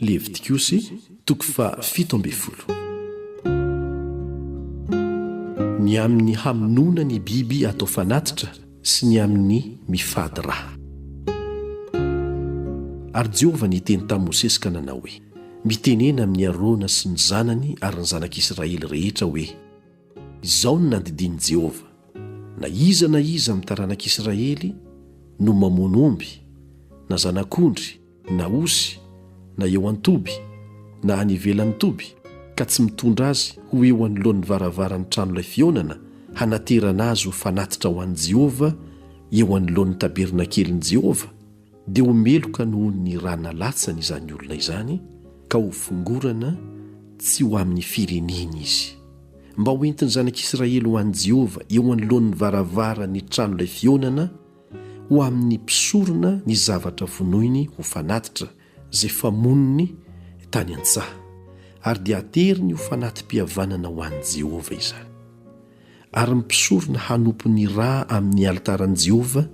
Levitikosy 17. Ny amin'ny hamonona ny biby atao fanatitra sy ny amin'ny mifady raha. Ary Jehovah niteny tamin'i Mosesy ka nanao hoe: mitenena amin'ny Arona sy ny zanany ary ny zanak'Israely rehetra hoe: izao no nandidiny Jehovah, na iza amin'ny taranak'Israely no mamono omby, na zanak'ondry, na osy, na eo an-toby, na any ivelan'ny toby, ka tsy mitondra azy ho eo anoloan'ny varavaran'ny tranolay fionana hanaterana azy ho fanatitra ho an'i Jehovah eo anoloan'ny tabernakelin'i Jehovah, dia ho meloka noho ny rana latsany izany olona izany, ka ho fongorana tsy ho amin'ny fireneny izy, mba ho entiny zanak'Israely ho an'i Jehovah eo anoloan'ny varavaran'ny tranolay fionana ho amin'ny mpisorona ny zavatra vonoiny ho fanatitra zay famonony tany an-tsaha, ary dia ateriny ho fanatim-pihavanana ho an'i Jehovah izany. Ary mpisorona hanompo ny raha amin'ny altaran'i Jehovah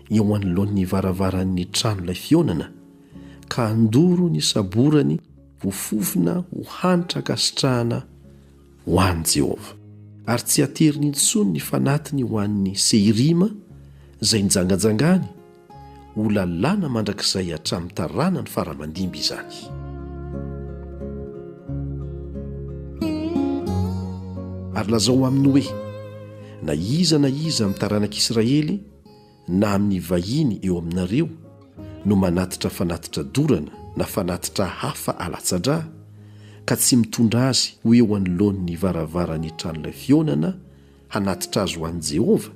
eo anoloan'ny varavaran'ny tranolay fionana, ka handoro ny saborany ho fofona ho hanitra kasitrahana ho an'i Jehovah. Ary tsy ateriny intsony ny fanatiny ho an'ny Seirima zay nijangajangany, ho lalàna mandrakizay hatramin'ny tarana ny faramandimby izany. Ary lazao aminy hoe: na iza amin'ny taranak'Israely na amin'ny vahiny eo aminareo no manatitra fanatitra dorana na fanatitra hafa alatsa-drà, ka tsy mitondra azy ho eo anoloan'ny varavaran'ny tranolay fionana hanatitra azy ho an'i Jehovah,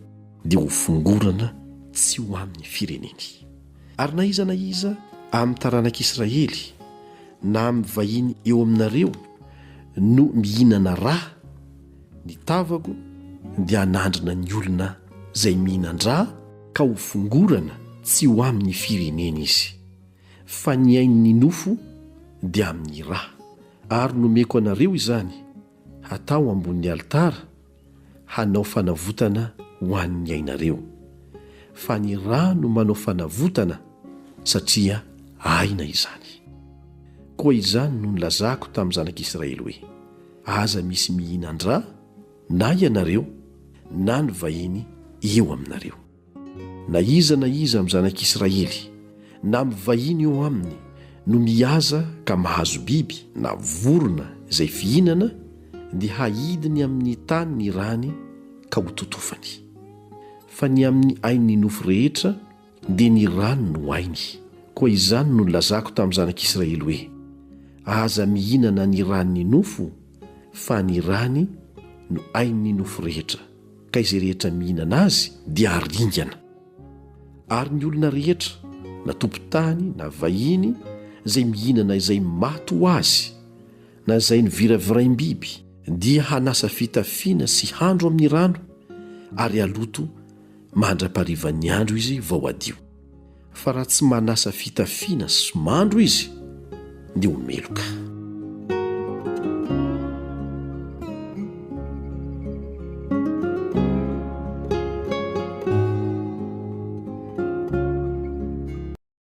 dia ho fongorana tsy ho amin'ny fireneny. Ary na iza amin'ny taranak'Israely na amin'ny vahiny eo aminareo no mihinana raha, ny tavako dia hanandrina ny olona zay mihinan-drà, ka ho fongorana tsy ho amin'ny fireneny izy, fa ny ain'ny nofo dia amin'ny rà. Ary nomeko anareo izany hatao ambony altara, hanao fanavotana ho an'ny ainareo, fa ny rà no manao fanavotana satria aina izany. Koa izany no nilazako tamin'ny zanak'Israely hoe: aza misy mihinan-drà na ianareo na ny vahiny eo aminareo. Na iza amin'ny zanak'Israely na amin'ny vahiny eo aminy no mihaza ka mahazo biby na vorona izay fihinana, dia haidiny amin'ny tany ny rany ka ho totofany. Fa ny amin'ny ain'ny nofo rehetra dia ny rano no ainy. Koa izany no nilazako tamin'ny zanak'Israely hoe: aza mihinana ny ran'ny nofo, fa ny rany no ain'ny nofo rehetra, ka izay rehetra mihinana azy dia haringana. Ary ny olona rehetra, na tompon-tany na vahiny, izay mihinana izay maty ho azy na izay niviraviraim-biby, dia hanasa fitafiana sy handro amin'ny rano, ary aloto mandra-parivan'ny andro izy vao adio. Fa raha tsy manasa fitafiana sy mandro izy, dia ho meloka.